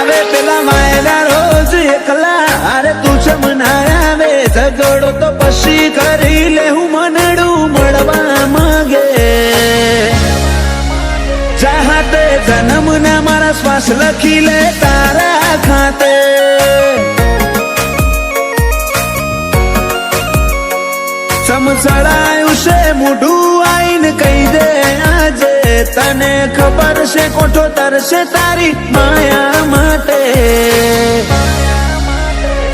આવે પેલા માયના રોજ એકલા અરે તું ચમના આવે ઝઘડો તો પછી કરી લે હું મનડું મળવા માંગે ચાહતે જન્મના મારા શ્વાસ લખી લે તારા ખાતે સમસડાયું છે મોઢું આઈને કહી દે આજે તને ખબર છે કોઠો તરશે તારી માયા માટે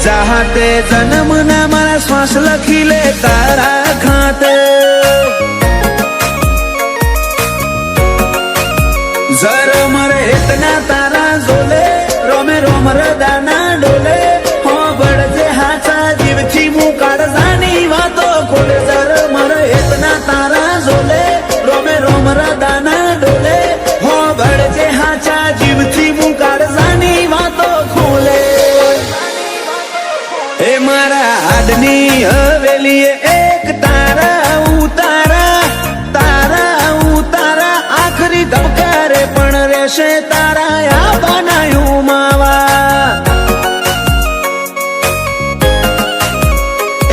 ચાહતે જન્મના મારા શ્વાસ લખી લે તારા ખાતે જર મરે ઇતના તારા ઝોલે રોમે રોમ રદાના ડોલે હો બળજે હાચા જીવથી મું કાળજાની વાતો ખોલે જર મરે ઇતના તારા ઝોલે રોમે રોમ રદાના ડોલે હો બળજે હાચા જીવથી મું કાળજાની વાતો ખોલે એ મારા હાડની હવેલીએ એક તારા ઉતારા તારા ઉતારા આખરી ધબકારે પણ રહેશે તારા આ બનાયું માવા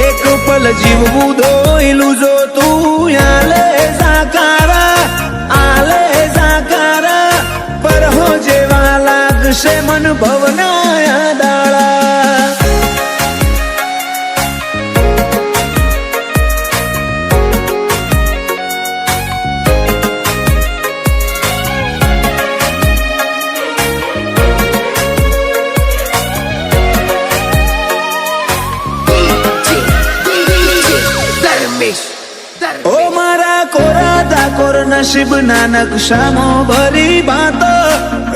એક પલ જીવવું દોયલું જો તું આલે જાકારા પર હો જેવા લાગશે મન ભવના દાળા ઓ મારા કોરા ધાકોર નસીબના નકશામાં ભરી વાતો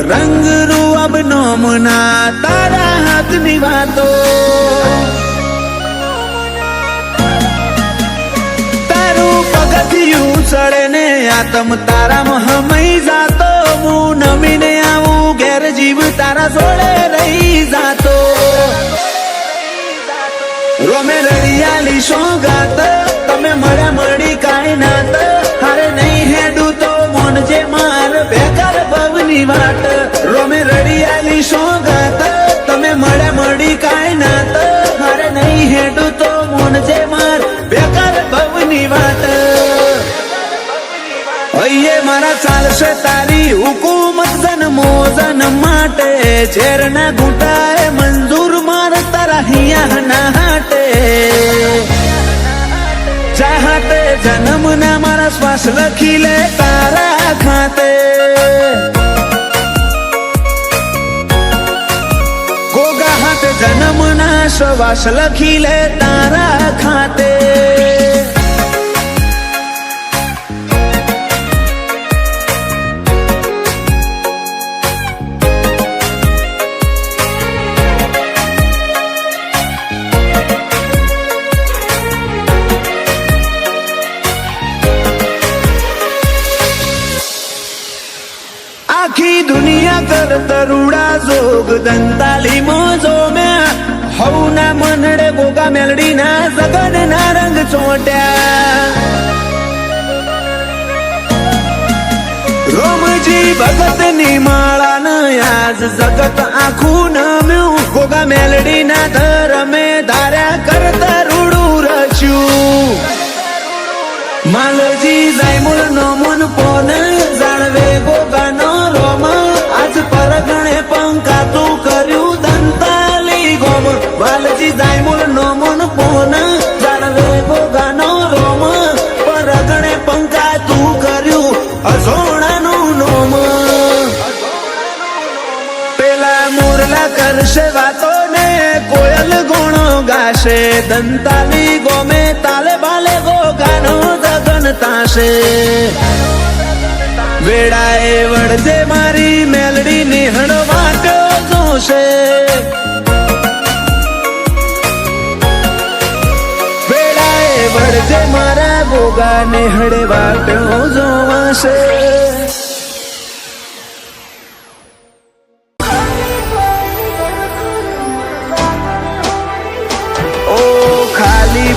રંગ રૂઅબ નોમના તારા હાથની વાતો તારું પગથિયું ચડે ને આતમ તારામાં હમઈ જાતો હું નમીને આવું ઘેર જીવ તારા જોડે રહી જાતો રોમે રડિયાલી સોગાત તમે મળ્યા મળી કાંઈ નાત હારે નહીં હેડું તો મોનજે માર બેકાર ભવની વાટ રોમે રડિયાલી સોગાત તમે મળ્યા મળી કાંઈ નાત હારે નહીં હેડું તો મોનજે માર બેકાર ભવની વાટ અહીંયા મારા ચાલશે તારી હુકુમત જન્મો જન્મ માટે ઝેરના ઘૂંટાએ મંજૂર માર તારા હિયા ના હાટે ચાહતે જન્મના મારા શ્વાસ લખી લે તારા ખાતે ગોગા હાથે જન્મના શ્વાસ લખી લે તારા ખાતે આખી દુનિયા કર તરુડા જોગ દંતાલી મોજો મેં હવના મનડે ગોગા મેલડી ના સગન ના રંગ ચોટ્યા રોમજી ભગત ની માળા ન આજ જગત આખું નમ્યું ગોગા મેલડી ના ધરમે ધાર્યા કર તરુડું રચ્યું માલજી જાયમુલ નો મન પોન જાણવે ગોગા નો રોમ આજ પરગણે પંકાતું કર્યું દંતાલી ગોમ વાલજી જાયમુલ નો મન પોન જાણવે ગોગા નો રોમ પરગણે પંકાતું કર્યું અસોણાનું નોમ પેલા મોરલા કરશે વાતો ને કોયલ ગુણો ગાશે દંતાલી ગોમે તાલે બાલે ગોગાનો જગન તાશે વેળાએ વળજે મારી મેલડી નિહણ વાટો જોશે વેળાએ વળજે મારા ગોગા નિહળે વાટો જોવાશે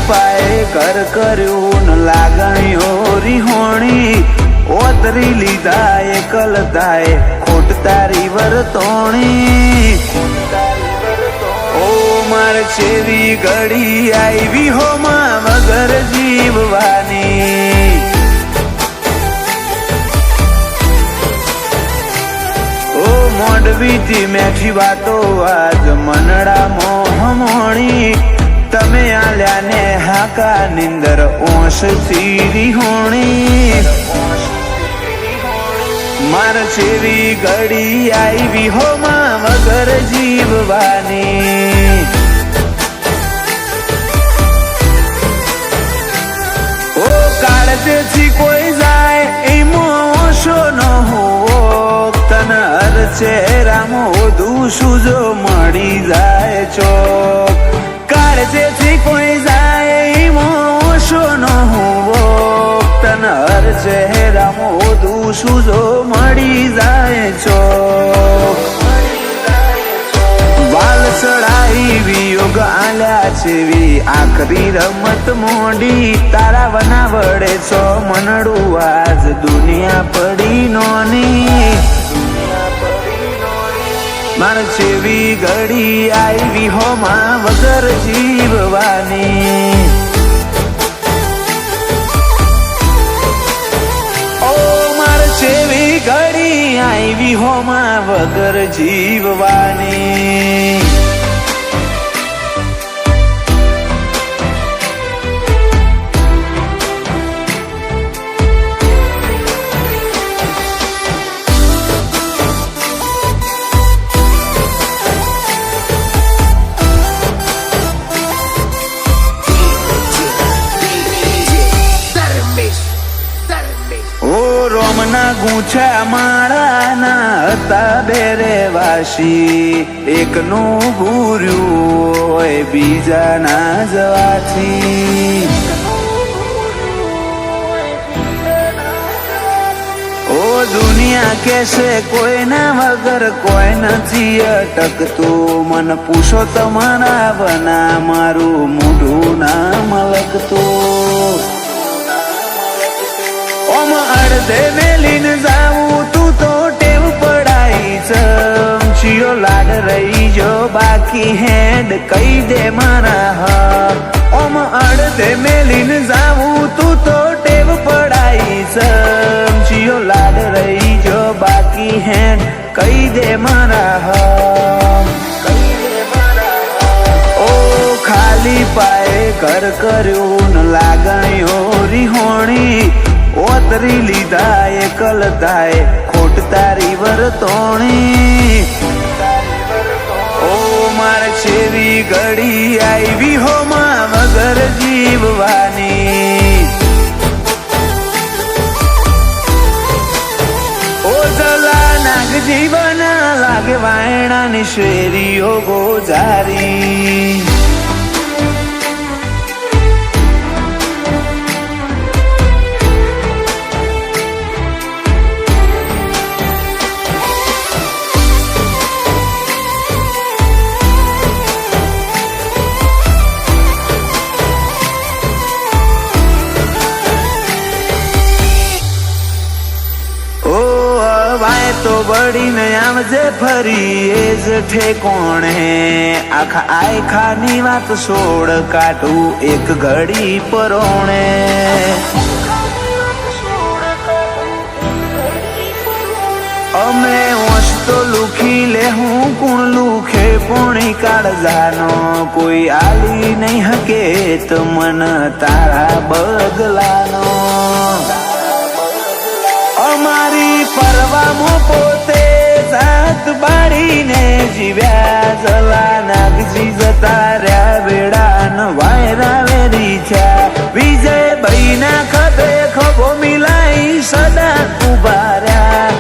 પાએ કર કર્યું ન લાગણીઓ રીહોણી ઓતરી લીધા એકલતાએ ખોટ તારી વર્તોણી છેવી ઘડી આવી હોમાં વગર જીવવાની. ઓ મોડવીથી મેઠી વાતો આજ મનડા મોહમોણી. તમે આલ્યા ને હાકા નિંદર ઓશ થી હોણી. માર છેવી ઘડી આવી હોમાં વગર જીવવાની. ઓ કાળજેથી કોઈ જાય એમો ઓછો ન હોવો. તન હર ચહેરામાં ઓધું સુજો મળી જાય ચોક. કાળજેથી કોઈ જાય એમો ઓછો ન હોવો. તન હર ચહેરામાં ઓધું સુજો મળી જાય ચોક. વાલ ચડાઈ વિયોગ આલ્યા છેવી આખરી રમત મોડી. તારા વના વડે છો મનડું આજ દુનિયા પડી નોની. માર છેવી ઘડી આવી હોમાં વગર જીવવાની. ઓ માર છેવી ઘડી આવી હોમાં વગર જીવવાની. રોમના ગૂંછા માળાના હતા બેરે વાસી. એકનું ભૂર્યું હોય બીજાના જવાથી. ઓ દુનિયા કેસે કોઈના વગર કોઈ નથી અટકતું. મન પૂછો તમારા વના મારું મોઢું ના મલકતું. ઓમ અડધે મેલીને જાવું તું તો ટેવ પડાઈ. ચમચીઓ લાડ રહી જો બાકી હેડ કહી દે મારા હક. ઓમ અડધે મેલીને જાવું તું તો ટેવ પડાઈ. ચમચીઓ લાડ રહી જો બાકી હેડ કહી દે મારા હક. ઓ ખાલી પાએ ઘર કર્યું ન લાગણીઓ રીહોણી. ઓતરી લીધા એકલ થાય ખોટ તારી વર્તોણી. ઓ માર છેવી ઘડી આવી હોમાં વગર જીવવાની. ઓ જલા નાગ જીવના લાગે વાયણાની શેરીઓ ગોજારી. તો બળીને આવજે ફરી એ જ ઠેકોણ હે. આખા આયખાની વાત છોડ કાઢું એક ઘડી પરોણે. અમે ઓશ તો લુખી લે હું કુણ લુખે પોણી કાળજાનો. કોઈ આલી નહીં હકે તો મન તારા બગલાનો. અમારી પરવામાં પોતે જાત બાળીને જીવ્યા. જલા નાગજી જતા રહ્યા વેળા ન વાયરા વેરી થયા. વિજય ભાઈના ખભે ખભો મિલાઈ સદા ઉભા રહ્યા.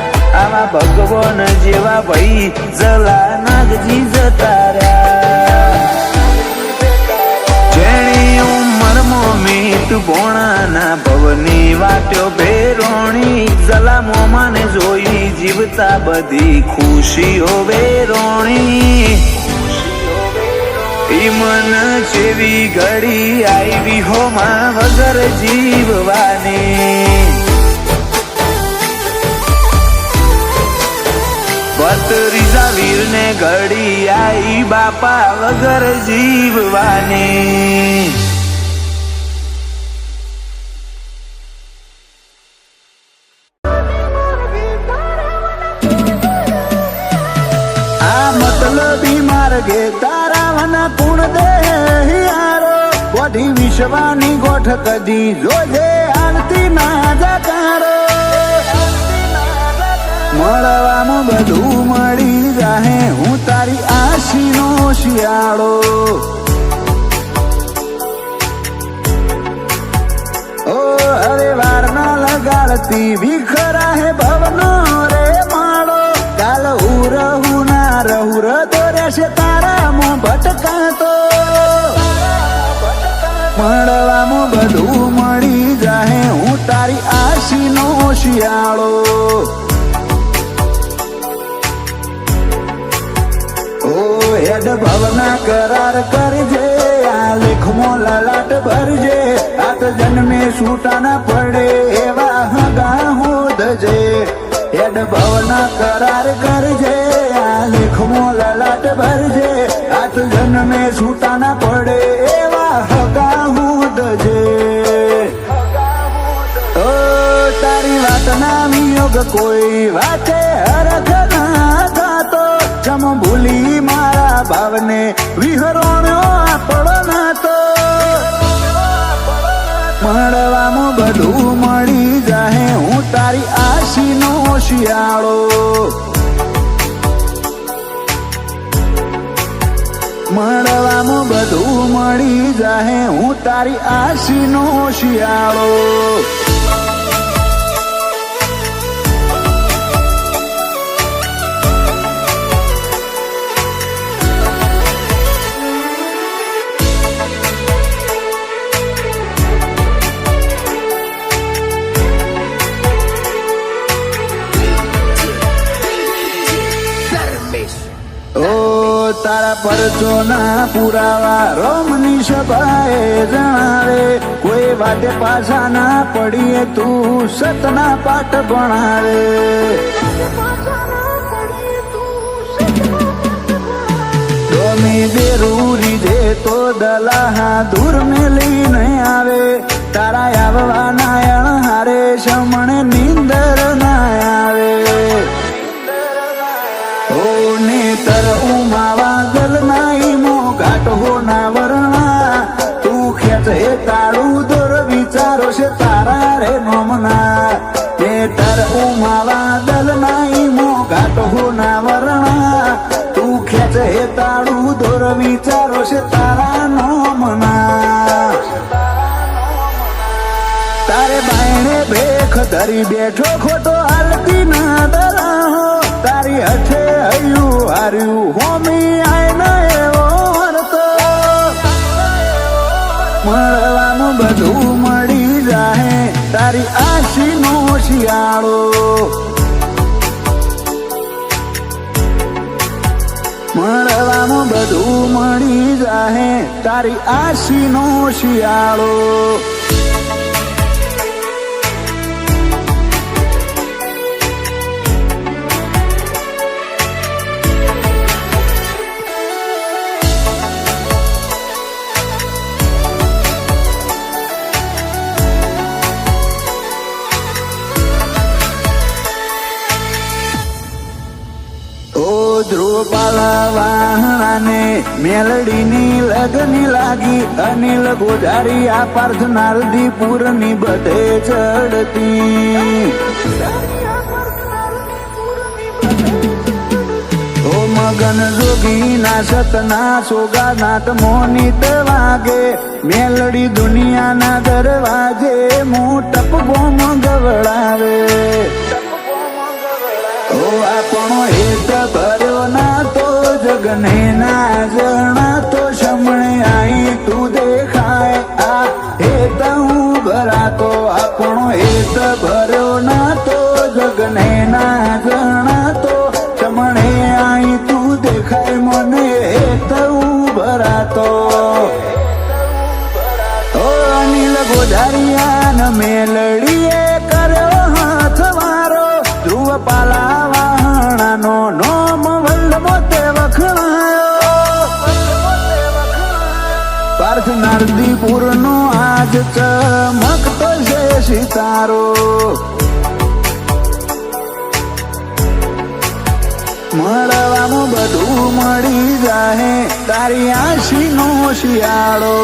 આવા ભગવાન જેવા ભાઈ જલા નાગજી જતા રહ્યા. જેણી ઉંમરમાં મીઠ ભોણાના ભવની વાટ્યો ભેરોણી. જલા મોમાને જોઈ જીવતા બધી ખુશીઓ વેરોણી. ઈ મન જેવી ઘડી આવી હોમાં વગર જીવવાની. ભત્રીજા વીરને ઘડી આઈ બાપા વગર જીવવાની. આ મતલબી માર્ગે તારા વના કુણ દે યારો, વધી વિશ્વાની ગોઠ કદી જોજે આરતી ના જકારો. મળવામાં બધું મળી જાહે હું તારી આશીનો શિયાળો. ઓ અરે વાર ના લગાડતી વિખરા હે ભવનો રે માળો. કાલ હું રહું ના રહું રતો રહેશે તારામાં ભટકાતો. મળવામાં બધું મળી જાહે હું તારી આશીનો શિયાળો. હેડ ભવના કરાર કરજે, આ લેખમાં લલાટ ભરજે. આત જન્મે છૂટા ના પડે એવા હગા હોદજે. હેડ ભવના કરાર કરજે, આ લેખમાં લલાટ ભરજે. આત જન્મે છૂટા ના પડે એવા હગા હોદજે. ઓ તારી વાત ના વિયોગ કોઈ વાતે હરખ ના થતો. જમ ભૂલી મારા ભાવને વિહરોણ્યો આપણો નાતો. મળવામાં બધું મળી જાહે હું તારી આશીનો શિયાળો. મળવામાં બધું મળી જાહે હું તારી આશીનો શિયાળો. તારા પરચો ના પુરાવા રોમની સભાએ જણાવે. કોઈ વાતે પાછા ના પડીએ તું સતના પાઠ ભણાવે. ડોમી દેરૂરી દે તો દલાહા દૂર મેલી નહીં આવે. તારા આવવા નાયણ હારે શમણ નીંદર ના આવે. ઓ નેતર ઉમાવા ગલ નાઈ મો ઘાટ હો ના વર્ણા. તું ખેંચ હે તાળું દોર વિચારો છે તારા રે નોમના. નેતર ઉમાવા ગલ નાઈ મો ઘાટ હો ના વર્ણા. તું ખેંચ હે તાળું દોર વિચારો છે તારા નોમના. તારે બાયણે ભેખ ધરી બેઠો ખોટો હાલતી ના દરાહો. તારી હઠે હૈયું હાર્યું હોમી આય ન એવો વર્તો. મળવાનું બધું મળી જાહે તારી આશીનો શિયાળો. મળવાનું બધું મળી જાહે તારી આશીનો શિયાળો. ધ્રુવપાલા વાહણાને મેલડીની લગની લાગી. અનિલ ગોધારી આ પાર્થ નારદીપુર ની બધે ચડતી. ઓ મગન જોગી ના સતના સોગાનાથ મોનિત વાગે. મેલડી દુનિયાના દરવાજે મોટપ ગોમ ગવડાવે. ઓ આપણો હેત ભર્યો ના તો જગને ના જણા તો શમણે આઈ તું દેખાય. આ હેત હું ભરાતો આપણો હેત ભર્યો ના તો જગને ના જણા તો શમણે આઈ તું દેખાય. મને હેત હું ભરાતો. ઓ અનિલ ગોધારિયા ન મેલડીએ કર્યો હાથ મારો. ધ્રુવપાલા વાહણાનો નોમ વલ્લભો તે હરદીપુરનો આજ ચમકતો છે સિતારો, મળવામાં બધું મળી જાહે તારી આશીનો શિયાળો.